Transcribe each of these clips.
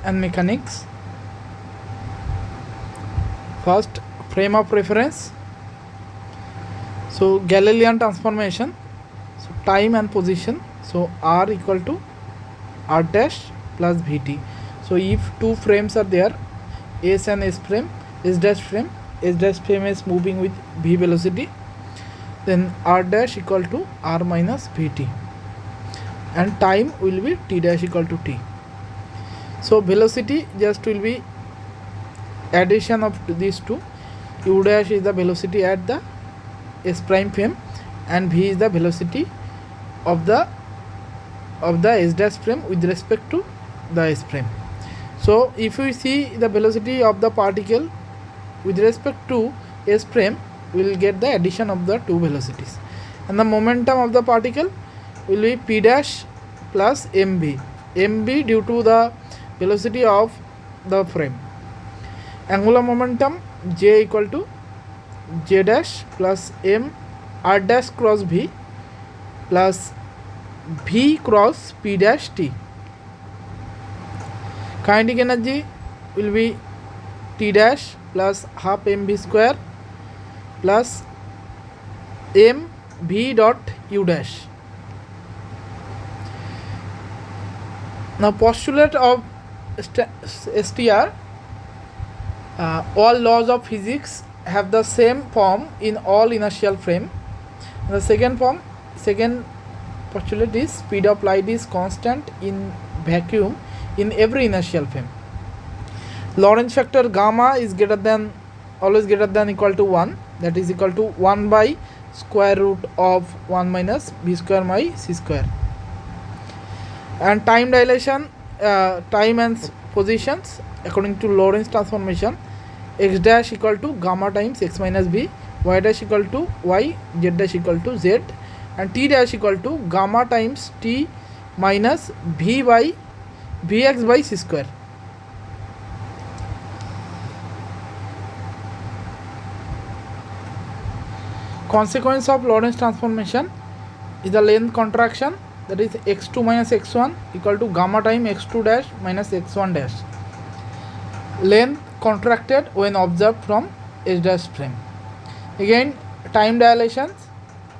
and mechanics. First, frame of reference. So Galilean transformation. So time and position. So R equal to R dash plus Vt. So if two frames are there, S and S frame, S dash frame is moving with V velocity, then R dash equal to R minus Vt, and time will be T dash equal to T. So velocity just will be addition of these two. U dash is the velocity at the S prime frame, and V is the velocity of the S dash frame with respect to the S frame. So if we see the velocity of the particle with respect to S frame, we will get the addition of the two velocities, and the momentum of the particle will be P dash plus mv due to the velocity of the frame. Angular momentum J equal to J dash plus m R dash cross V plus V cross P dash T. Kinetic energy will be T dash plus half mv square plus m v dot u dash. Now postulate of STR, all laws of physics have the same form in all inertial frame. The second postulate is speed of light is constant in vacuum in every inertial frame. Lorentz factor gamma is always greater than equal to 1, that is equal to 1 by square root of 1 minus v square by c square. And time dilation, time and positions according to Lorentz transformation, x dash equal to gamma times x minus b, y dash equal to y, z dash equal to z, and t dash equal to gamma times t minus v by vx by c square. Consequence of Lorentz transformation is the length contraction, that is x2 minus x1 equal to gamma time x2 dash minus x1 dash. Length contracted when observed from S dash frame. Again, time dilations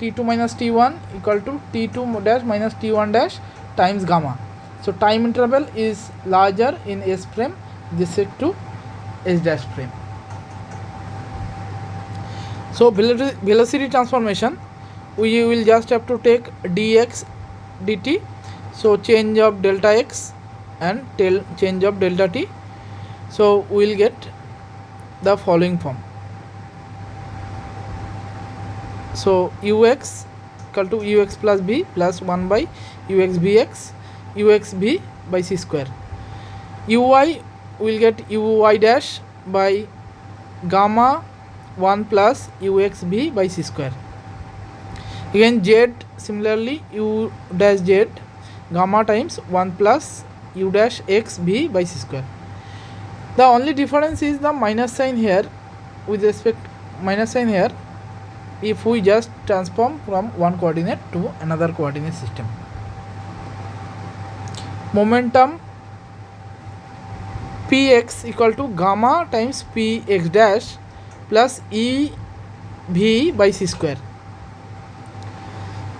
t2 minus t1 equal to t2 dash minus t1 dash times gamma. So time interval is larger in S frame with respect to S dash frame. So velocity transformation, we will just have to take dx dt, so change of delta x and change of delta t. So we will get the following form. So ux equal to ux plus b plus 1 by ux bx ux b by c square. Uy will get uy dash by gamma 1 plus ux b by c square. Again z, similarly u dash z gamma times 1 plus u dash x b by c square. The only difference is the minus sign here, with respect minus sign here, if we just transform from one coordinate to another coordinate system. Momentum px equal to gamma times px dash plus e v by c square,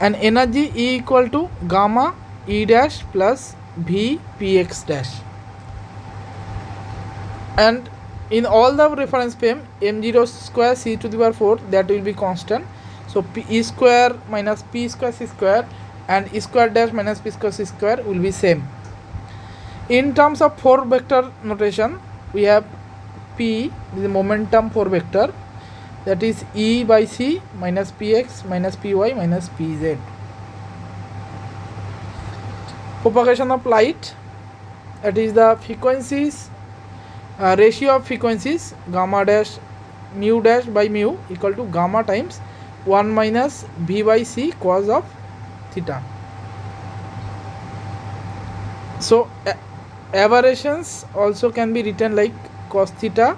and energy E equal to gamma E dash plus v px dash. And in all the reference frame, m0 square c to the power 4, that will be constant. So e square minus p square c square and e square dash minus p square c square will be same. In terms of 4 vector notation, we have p, the momentum 4 vector, that is e by c minus px minus py minus pz. Propagation of light, that is the frequencies, ratio of frequencies gamma dash mu dash by mu equal to gamma times 1 minus v by c cos of theta. So aberrations also can be written like cos theta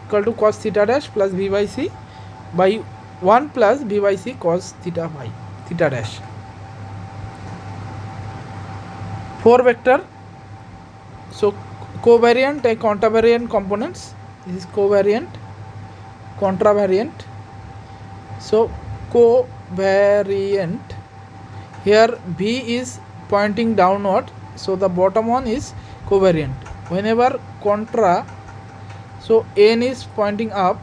equal to cos theta dash plus v by c by 1 plus v by c cos theta by theta dash. 4 vector, so covariant and contravariant components. This is covariant, contravariant. So covariant, here V is pointing downward, so the bottom one is covariant. Whenever contra, so N is pointing up,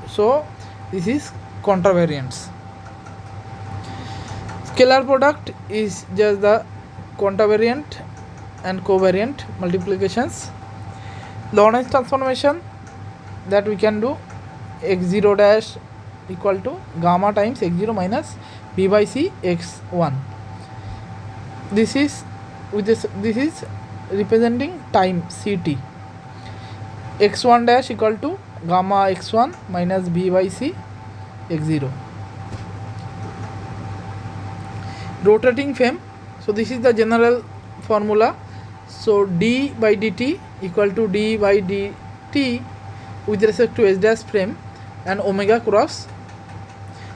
so this is contravariance. Scalar product is just the contravariant and covariant multiplications. Lorentz transformation, that we can do x0 dash equal to gamma times x0 minus b by c x1. This is representing time ct. x1 dash equal to gamma x1 minus b by c x0. Rotating frame, so this is the general formula. So d by dt equal to d by dt with respect to s dash frame and omega cross,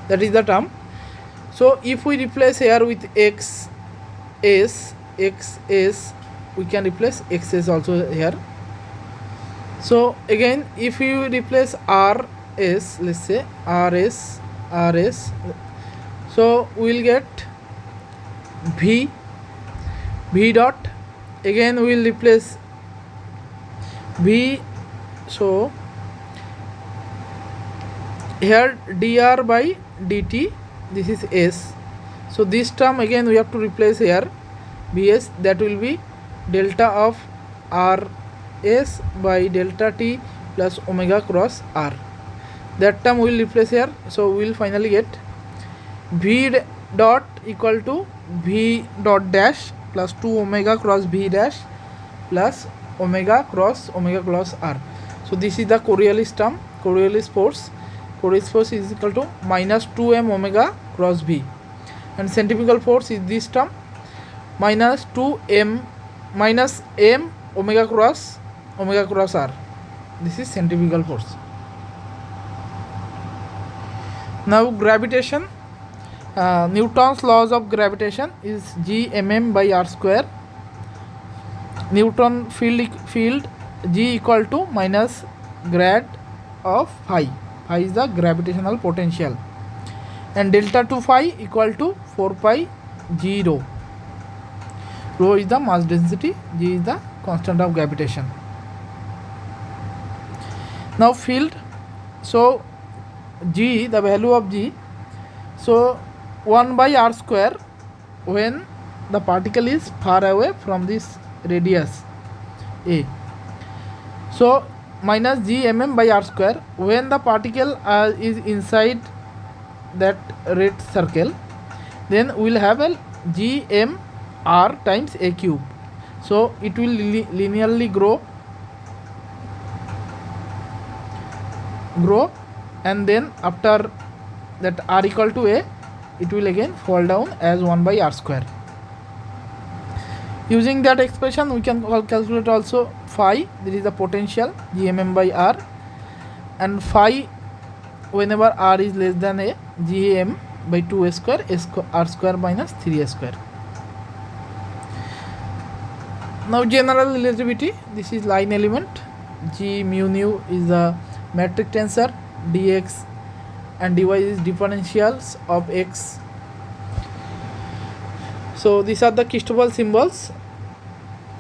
that is the term. So if we replace here with xs, we can replace xs also here. So again, if you replace rs, let's say rs, so we will get v dot, again we will replace v, so here dr by dt, this is s, so this term again we have to replace here bs, that will be delta of rs by delta t plus omega cross r, that term we will replace here. So we will finally get v dot equal to v dot dash plus 2 omega cross v dash plus omega cross r. So this is the Coriolis term, Coriolis force. Coriolis force is equal to minus 2m omega cross v, and centrifugal force is this term minus 2m minus m omega cross r. This is centrifugal force. Now gravitation, Newton's laws of gravitation is g(mm) by r square. Newton field g equal to minus grad of phi. Phi is the gravitational potential, and delta 2 phi equal to 4 pi g rho. Rho is the mass density, g is the constant of gravitation. Now field, so g, the value of g, so 1 by r square when the particle is far away from this radius a. So minus g(mm) by r square when the particle is inside that red circle, then we will have a g(m)r times a cube. So it will linearly grow, and then after that r equal to a, it will again fall down as 1 by r square. Using that expression we can calculate also phi, this is the potential g(mm) by r, and phi whenever r is less than a, g(m) by 2 a square, r square minus 3a square. Now general relativity, this is line element, g mu nu is the metric tensor, dx and dy is differentials of x. So these are the Cristobal symbols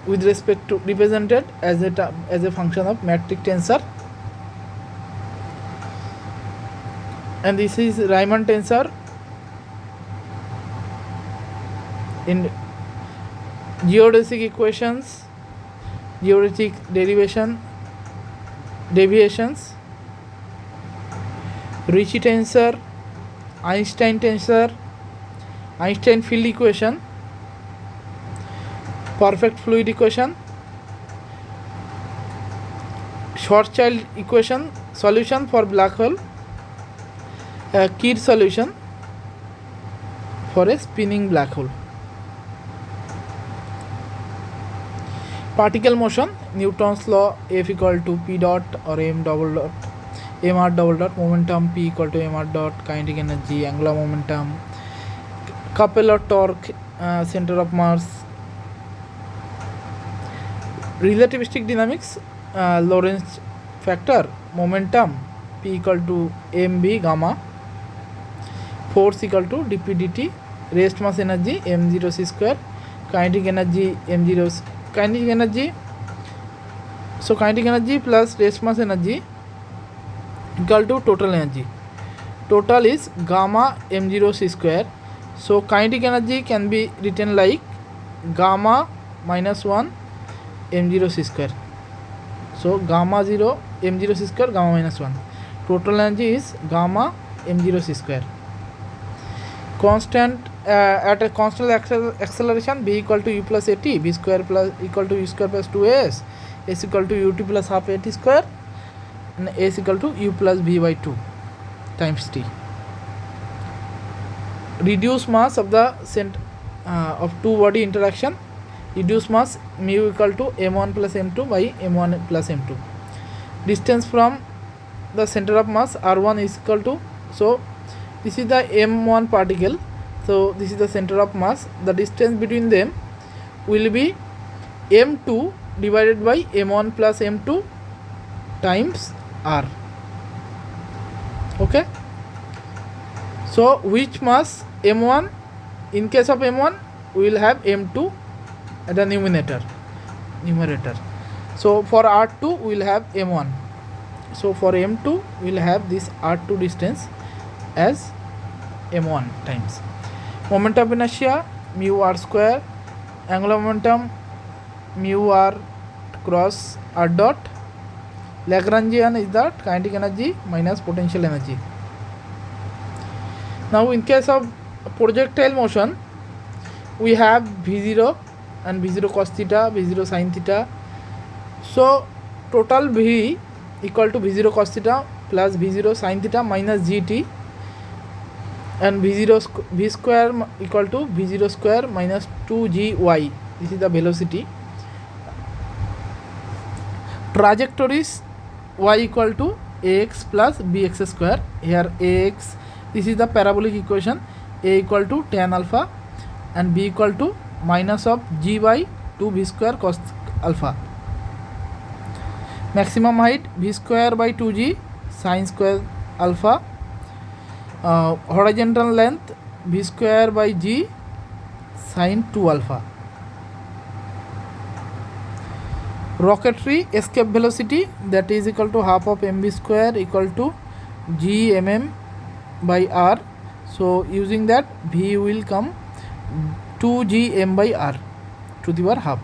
with respect to represented as a function of metric tensor, and this is Riemann tensor in geodesic equations, geodesic deviations, Ricci tensor, Einstein tensor, Einstein field equation, perfect fluid equation, Schwarzschild equation solution for black hole, Kerr solution for a spinning black hole. Particle motion, Newton's law, F equal to p dot or m double dot, mr double dot, momentum p equal to mr dot, kinetic energy, angular momentum, Capella torque, center of mass, relativistic dynamics, Lorentz factor, momentum P equal to mv gamma, force equal to dp dt, rest mass energy m0 c square, kinetic energy m0 kinetic energy, so kinetic energy plus rest mass energy equal to total energy. Total is gamma m0 c square. So kinetic energy can be written like gamma minus 1 m0 c square. So gamma 0 m0 c square gamma minus 1. Total energy is gamma m0 c square. Constant at a constant acceleration b equal to u plus at, b square plus equal to u square plus 2as, s equal to ut plus half at square, and s equal to u plus v by 2 times t. Reduced mass of the of two body interaction, reduced mass mu equal to m1 plus m2 by m1 plus m2. Distance from the center of mass r1 is equal to, so this is the m1 particle, so this is the center of mass, the distance between them will be m2 divided by m1 plus m2 times r. Okay, so which mass m1, in case of m1 we will have m2 at the numerator, so for r2 we will have m1, so for m2 we will have this r2 distance as m1 times. Moment of inertia mu r square, angular momentum mu r cross r dot, Lagrangian is the kinetic energy minus potential energy. Now in case of projectile motion we have v0 and v0 cos theta, v0 sin theta. So total v equal to v0 cos theta plus v0 sin theta minus gt, and v square equal to v0 square minus 2gy. This is the velocity. Trajectories y equal to ax plus bx square. Here ax, this is the parabolic equation, a equal to tan alpha and b equal to minus of g by 2v square cos alpha. Maximum height v square by 2g sin square alpha. Horizontal length v square by g sin 2 alpha. Rocketry escape velocity, that is equal to half of mv square equal to g mm by r. So using that v will come 2g m by r to the power half.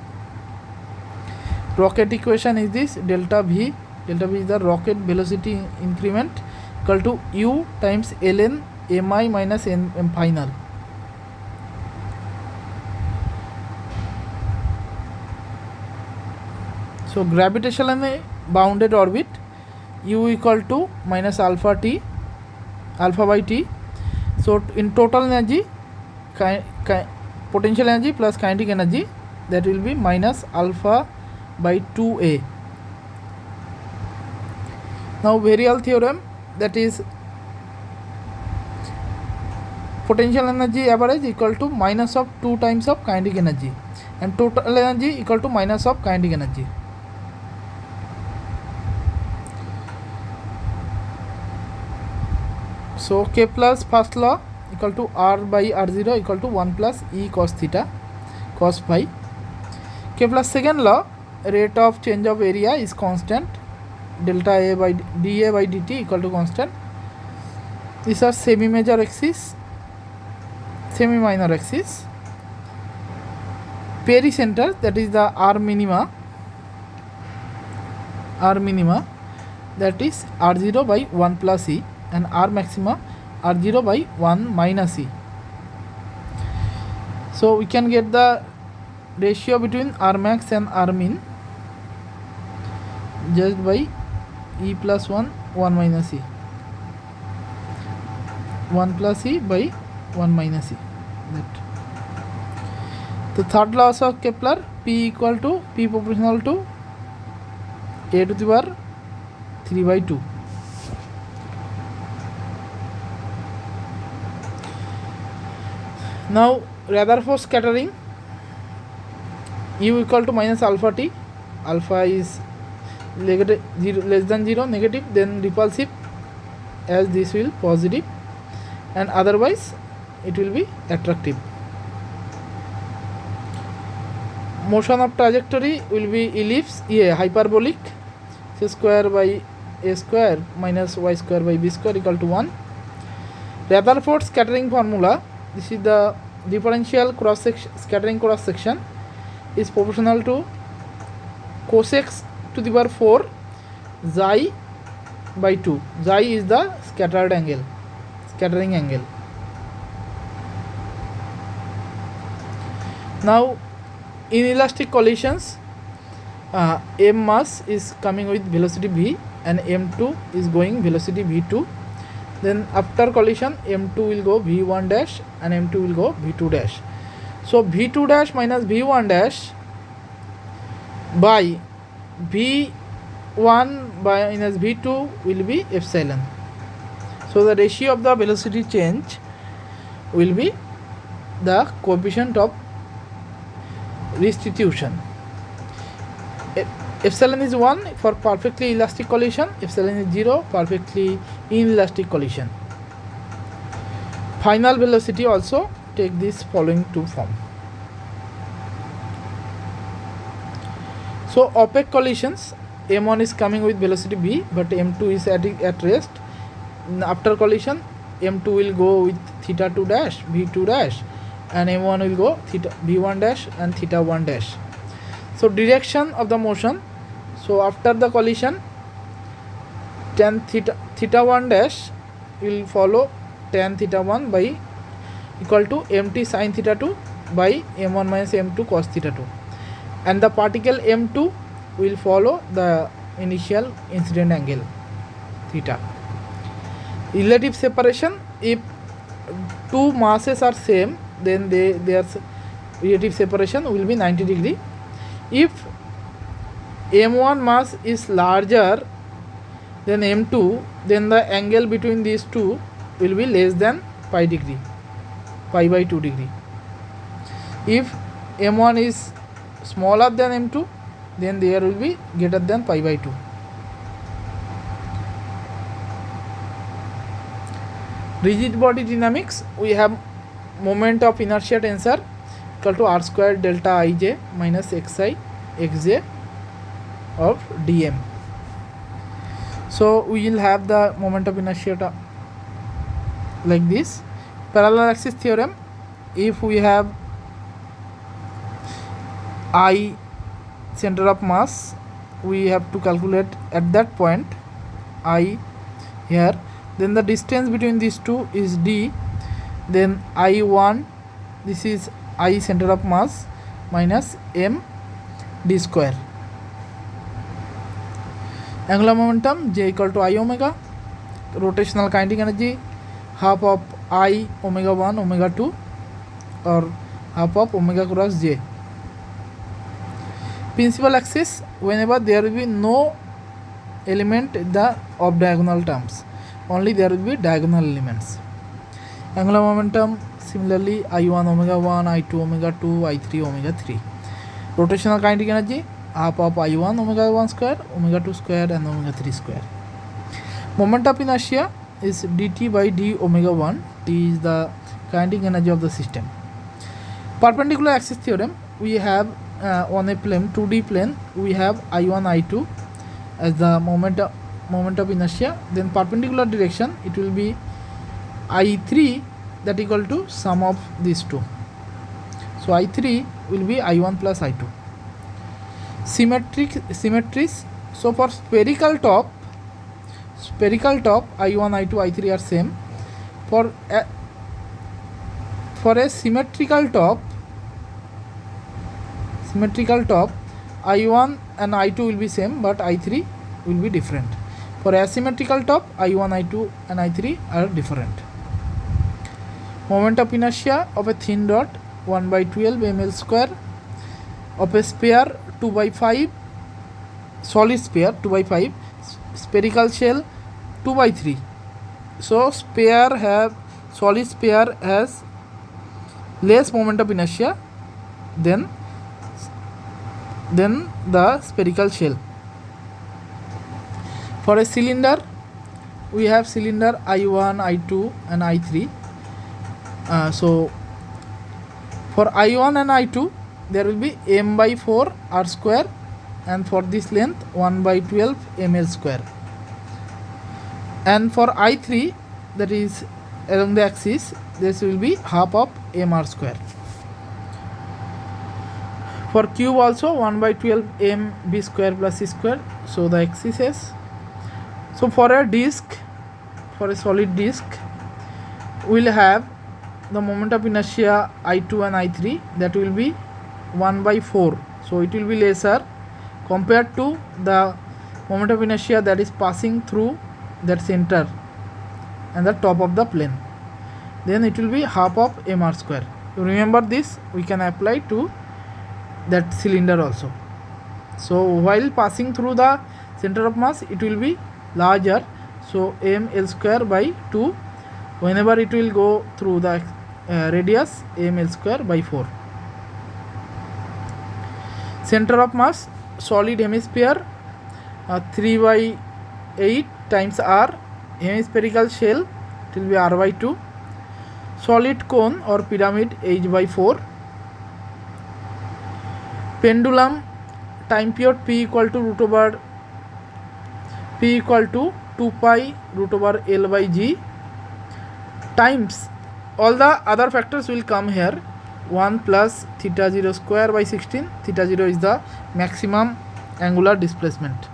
Rocket equation is this, delta v is the rocket velocity increment equal to u times ln mi minus n final. So gravitational bounded orbit, u equal to minus alpha by t. So in total energy, potential energy plus kinetic energy, that will be minus alpha by 2a. Now Virial theorem, that is potential energy average equal to minus of 2 times of kinetic energy, and total energy equal to minus of kinetic energy. So Kepler's first law equal to r by r0 equal to 1 plus e cos theta cos phi. Kepler's second law, rate of change of area is constant, delta a by dA by dt equal to constant. These are semi major axis, semi minor axis. Pericenter, that is the r minima, that is r0 by 1 plus e, and r maxima r0 by 1 minus e. So we can get the ratio between r max and r min just by e plus 1 1 minus e, 1 plus e by 1 minus e. That the third law of Kepler, p equal to p proportional to a to the power 3 by 2. Now Rutherford scattering, u equal to minus alpha t alpha is negative 0 less than 0 negative, then repulsive, as this will positive, and otherwise it will be attractive. Motion of trajectory will be ellipse, hyperbolic, c square by a square minus y square by b square equal to 1. Rutherford scattering formula, this is the differential cross section, scattering cross section is proportional to cosec to the power 4 xi by 2. Xi is the scattering angle. Now in elastic collisions, m mass is coming with velocity v and m2 is going velocity v2. Then after collision, m2 will go v1 dash and m2 will go v2 dash. So v2 dash minus v1 dash by v1 minus v2 will be epsilon. So the ratio of the velocity change will be the coefficient of restitution. Epsilon is 1 for perfectly elastic collision, epsilon is 0 perfectly inelastic collision. Final velocity also take this following two form. So opaque collisions, m1 is coming with velocity v but m2 is at rest. After collision, m2 will go with theta 2 dash v2 dash and m1 will go theta v1 dash and theta 1 dash. So direction of the motion, so after the collision, tan theta 1 dash will follow tan theta 1 by equal to mt sin theta 2 by m1 minus m2 cos theta 2, and the particle m2 will follow the initial incident angle theta. Relative separation, if two masses are same, then their relative separation will be 90 degree. If m1 mass is larger than m2, then the angle between these two will be less than pi by 2 degree. If m1 is smaller than m2, then there will be greater than pi by 2. Rigid body dynamics, we have moment of inertia tensor equal to r squared delta ij minus xi xj of dm. So we will have the moment of inertia like this. Parallel axis theorem, if we have I center of mass, we have to calculate at that point I here, then the distance between these two is d, then I1, this is I center of mass minus m d square. Angular momentum j equal to I omega. Rotational kinetic energy half of I omega 1 omega 2 or half of omega cross j. Principal axis, whenever there will be no element in the off diagonal terms, only there will be diagonal elements. Angular momentum similarly I1 omega 1, I2 omega 2, I3 omega 3. Rotational kinetic energy half of I1 omega 1 square, omega 2 square and omega 3 square. Moment of inertia is dt by d omega 1. T is the kinetic energy of the system. Perpendicular axis theorem, we have on a plane 2D plane, we have I1 I2 as the moment of inertia. Then perpendicular direction, it will be I3 that equal to sum of these two. So I3 will be I1 plus I2. Symmetries, so for spherical top I1 I2 I3 are same. For a symmetrical top I1 and I2 will be same but I3 will be different. For asymmetrical top, I1 I2 and I3 are different. Moment of inertia of a thin dot 1 by 12 ml square, of a sphere 2 by 5, solid sphere 2 by 5, spherical shell 2 by 3. So solid sphere has less moment of inertia than then the spherical shell. For a cylinder, we have cylinder I1, I2 and I3. So for I1 and I2 there will be m by 4 r square, and for this length 1 by 12 ml square. And for I3, that is along the axis, this will be half of mr square. For cube also 1 by 12 m b square plus c square. So the axis is. So for a disk, for a solid disk, we will have the moment of inertia I2 and I3, that will be 1 by 4. So it will be lesser compared to the moment of inertia that is passing through that center and the top of the plane. Then it will be half of mr square. You remember this, we can apply to that cylinder also. So while passing through the center of mass, it will be larger. So ml square by 2. Whenever it will go through the radius, ml square by 4. Center of mass, solid hemisphere, 3 by 8 times r. Hemispherical shell, it will be r by 2. Solid cone or pyramid, h by 4. Pendulum, time period p equal to 2 pi root over L by g times all the other factors will come here. 1 plus theta 0 square by 16. Theta 0 is the maximum angular displacement.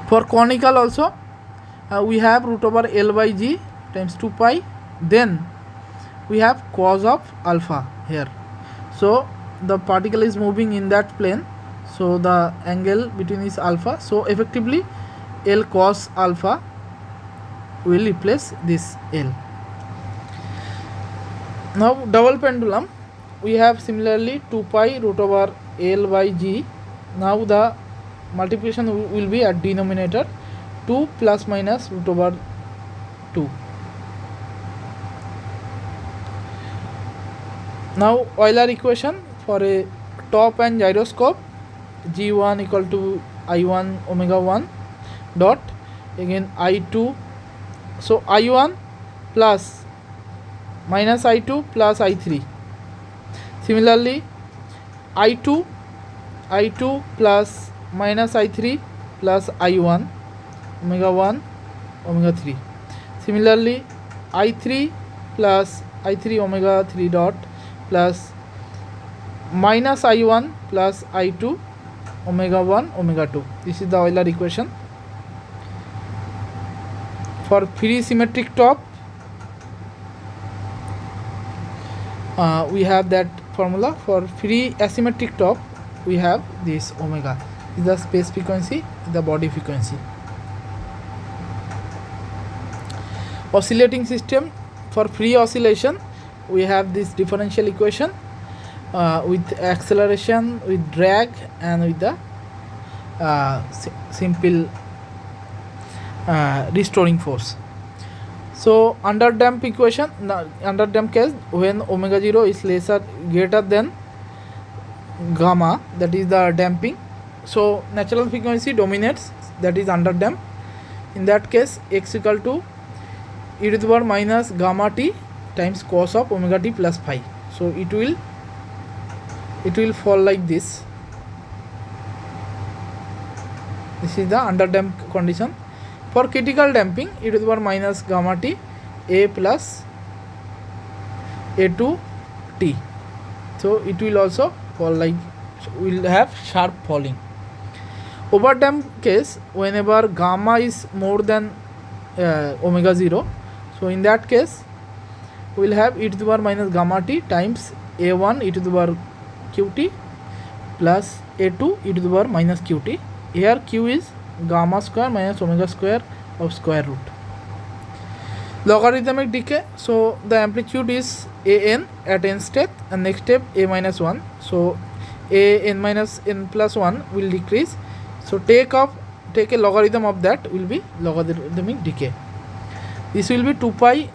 For conical also, we have root over L by g times 2 pi. Then we have cos of alpha here. So the particle is moving in that plane, so the angle between is alpha. So effectively L cos alpha will replace this L. Now double pendulum, we have similarly 2 pi root over L by g. Now the multiplication will be at denominator, 2 plus minus root over 2. Now Euler equation for a top and gyroscope, g1 equal to I1 omega 1 dot, again I2, so I1 plus minus I2 plus I3. Similarly I2 plus minus I3 plus I1 omega 1 omega 3. Similarly I3 plus I3 omega 3 dot plus minus I1 plus I2 omega 1 omega 2. This is the Euler equation. For free symmetric top, we have that formula. For free asymmetric top, we have this omega. This is the space frequency, the body frequency. Oscillating system, for free oscillation, we have this differential equation with acceleration, with drag, and with the simple restoring force. So under damp equation, under damp case, when omega 0 is greater than gamma, that is the damping, so natural frequency dominates, that is under damp. In that case, x equal to e to the power minus gamma t times cos of omega t plus phi. So it will fall like this. This is the under damped condition. For critical damping, e to the power minus gamma t a plus a2 t. So it will also fall like, will have sharp falling. Over damped case, whenever gamma is more than omega 0, so in that case we will have e to the power minus gamma t times a1 e to the power qt plus a2 e to the power minus qt. Here q is gamma square minus omega square of square root. Logarithmic decay, so the amplitude is an at n step, and next step a minus 1. So a n minus n plus 1 will decrease. So take a logarithm of that will be logarithmic decay. This will be 2 pi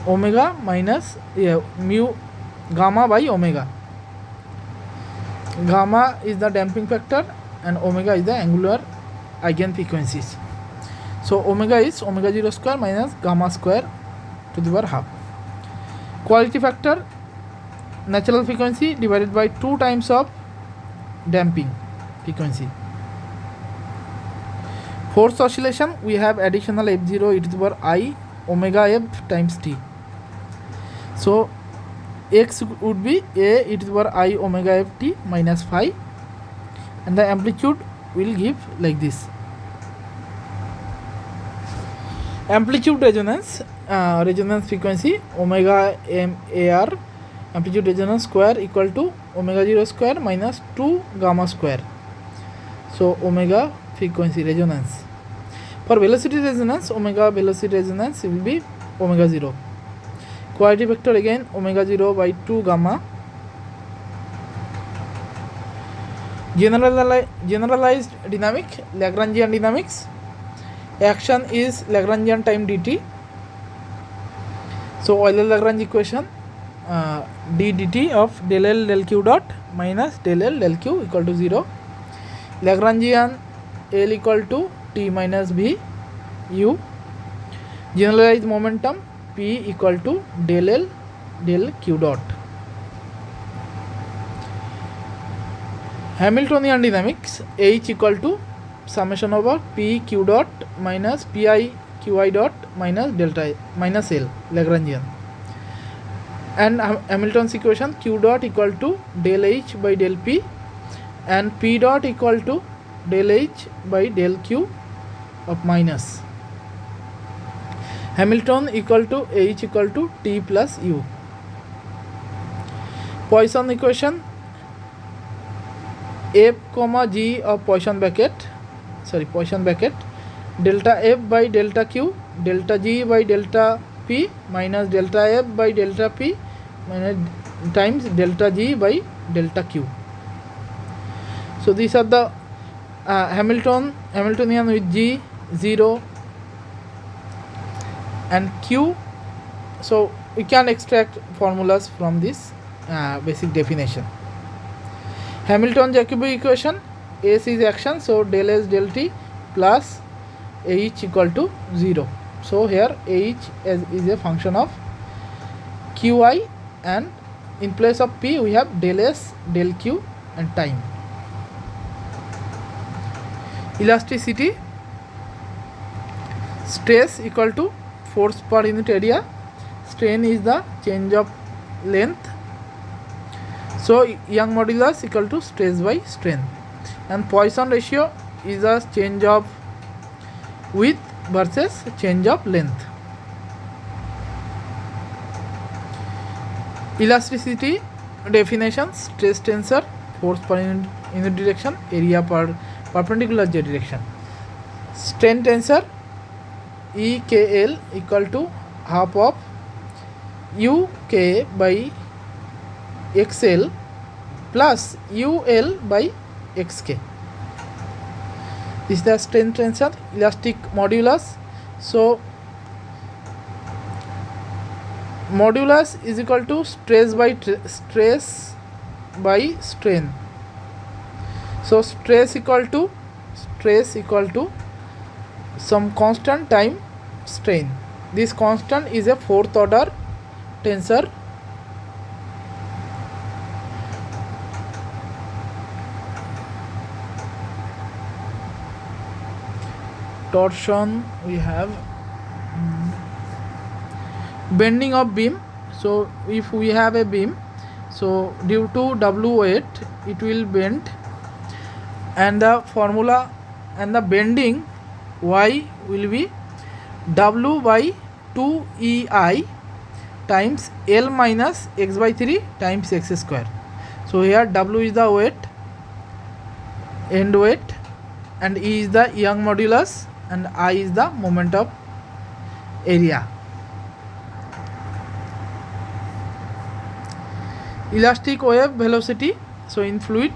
omega minus mu gamma by omega. Gamma is the damping factor and omega is the angular eigenfrequencies. So omega is omega 0 square minus gamma square to the power half. Quality factor, natural frequency divided by 2 times of damping frequency. Force oscillation, we have additional f0 e to the power I omega f times t. So x would be a e to the power I omega f t minus phi, and the amplitude will give like this. Amplitude resonance, resonance frequency omega m ar, amplitude resonance square equal to omega 0 square minus 2 gamma square. So omega frequency resonance. For velocity resonance, omega velocity resonance will be omega 0. Quality factor again omega 0 by 2 gamma. Generalized dynamic, Lagrangian dynamics. Action is Lagrangian time dt. So Euler-Lagrange equation, d dt of del L del Q dot minus del L del Q equal to 0. Lagrangian L equal to t minus b u. Generalized momentum P equal to del L del Q dot. Hamiltonian dynamics, H equal to summation over P Q dot minus Pi Qi dot minus delta minus L, Lagrangian. And Hamilton's equation, Q dot equal to del H by del P and P dot equal to del H by del Q of minus. Hamilton equal to H equal to T plus U. Poisson equation, F comma G of Poisson bracket, delta F by delta Q, delta G by delta P minus delta F by delta P minus times delta G by delta Q. So these are the Hamiltonian with G 0 and Q. So we can extract formulas from this basic definition. Hamilton-Jacobi equation, S is action, so del S del T plus H equal to 0. So here H is a function of Qi, and in place of P we have del S del Q and time. Elasticity, stress equal to force per unit area, strain is the change of length. So Young modulus equal to stress by strain, and Poisson ratio is a change of width versus change of length. Elasticity definition, stress tensor, force per unit direction, area per perpendicular z direction. Strain tensor, EKL equal to half of UK by XL plus UL by XK. This is the strain tensor. Elastic modulus, so modulus is equal to stress by strain. So stress equal to some constant time strain. This constant is a fourth order tensor. Torsion, we have bending of beam. So if we have a beam, so due to W weight it will bend, and the formula and the bending Y will be W by 2EI times L minus x by 3 times x square. So here W is the weight, end weight, and E is the Young modulus, and I is the moment of area. Elastic wave velocity, so in fluid,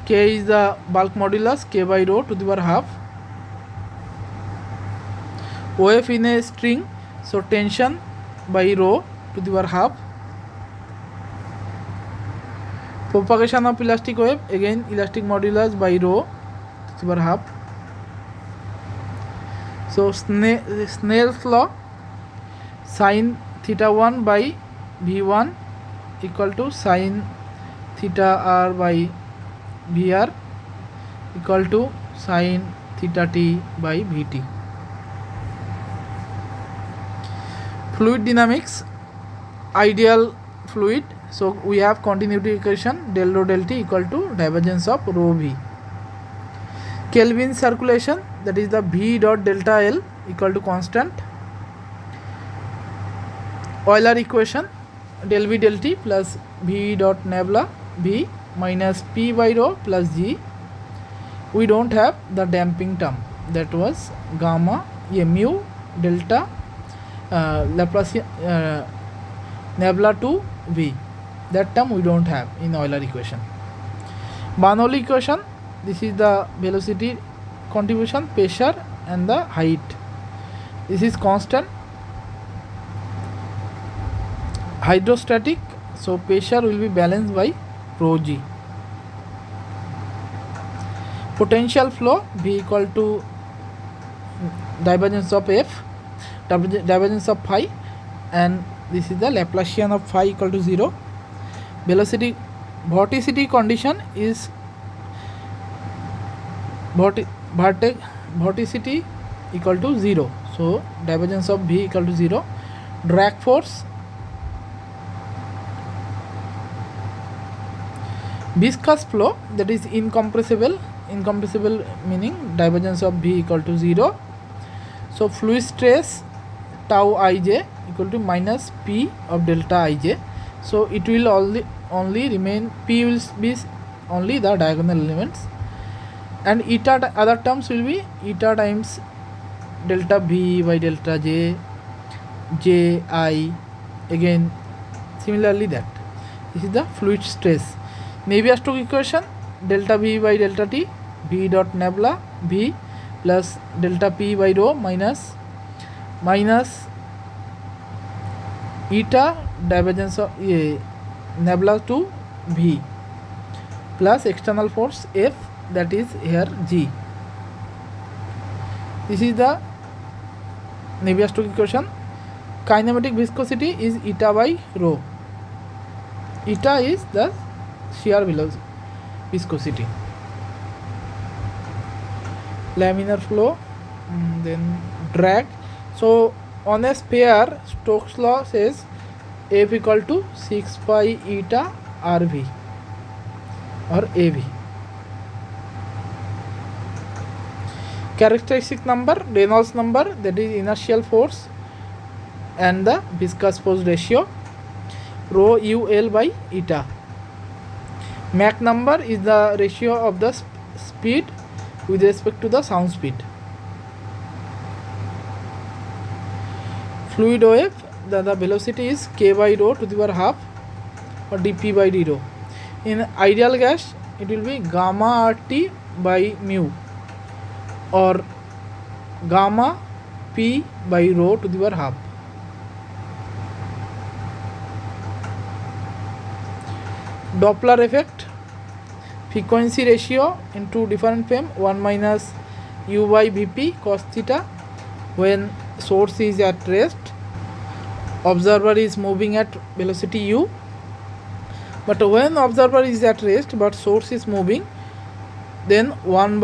K is the bulk modulus, K by rho to the power half. Wave in a string, so tension by rho to the power half. Propagation of elastic wave, again elastic modulus by rho to the power half. So Snell's law, sin theta 1 by v1 equal to sin theta r by vr equal to sin theta t by vt. Fluid dynamics, ideal fluid. So we have continuity equation del rho del t equal to divergence of rho v. Kelvin circulation, that is the v dot delta L equal to constant. Euler equation, del v del t plus v dot nabla v minus p by rho plus g. We don't have the damping term, that was gamma mu delta Laplacian nabla to v. That term we don't have in Euler equation. Bernoulli equation, this is the velocity contribution, pressure and the height. This is constant. Hydrostatic, so pressure will be balanced by rho g. Potential flow, V equal to divergence of F, divergence of phi, and this is the Laplacian of phi equal to 0. Velocity, vorticity condition is vorticity equal to 0. So divergence of V equal to 0. Drag force, viscous flow, that is incompressible. Incompressible meaning divergence of V equal to 0. So fluid stress tau ij equal to minus P of delta ij. So it will only remain, P will be only the diagonal elements, and eta other terms will be eta times delta V by delta j, j I, again similarly that. This is the fluid stress. Navier-Stokes equation, delta V by delta t, V dot nabla V plus delta P by rho minus eta divergence of nabla to V plus external force F, that is here G. This is the Navier-Stokes equation. Kinematic viscosity is eta by rho. Eta is the shear velocity viscosity. Laminar flow, then drag. So on a sphere, Stokes law says F equal to 6 pi eta RV or AV. Characteristic number, Reynolds number, that is inertial force and the viscous force ratio, rho UL by eta. Mach number is the ratio of the speed with respect to the sound speed. Fluid wave, the velocity is k by rho to the power half or dp by d rho. In ideal gas, it will be gamma RT by mu or gamma p by rho to the power half. Doppler effect, frequency ratio into different frame, 1 minus u by vp cos theta when source is at rest, observer is moving at velocity u, but when observer is at rest but source is moving, then 1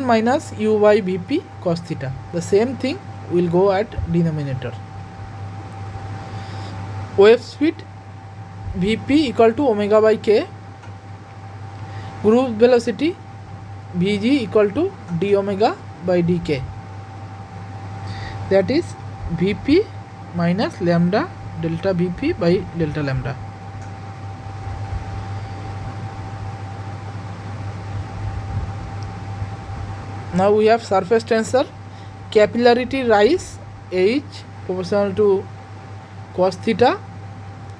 minus u by vp cos theta. The same thing will go at denominator. Wave speed, Vp equal to omega by k. Group velocity, Vg equal to d omega by dk. That is Vp minus lambda delta Vp by delta lambda. Now we have surface tensor, capillarity rise H proportional to cos theta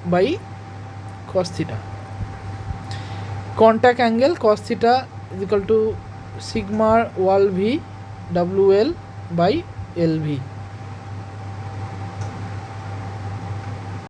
by cos theta. Contact angle cos theta is equal to sigma wall V WL by LV.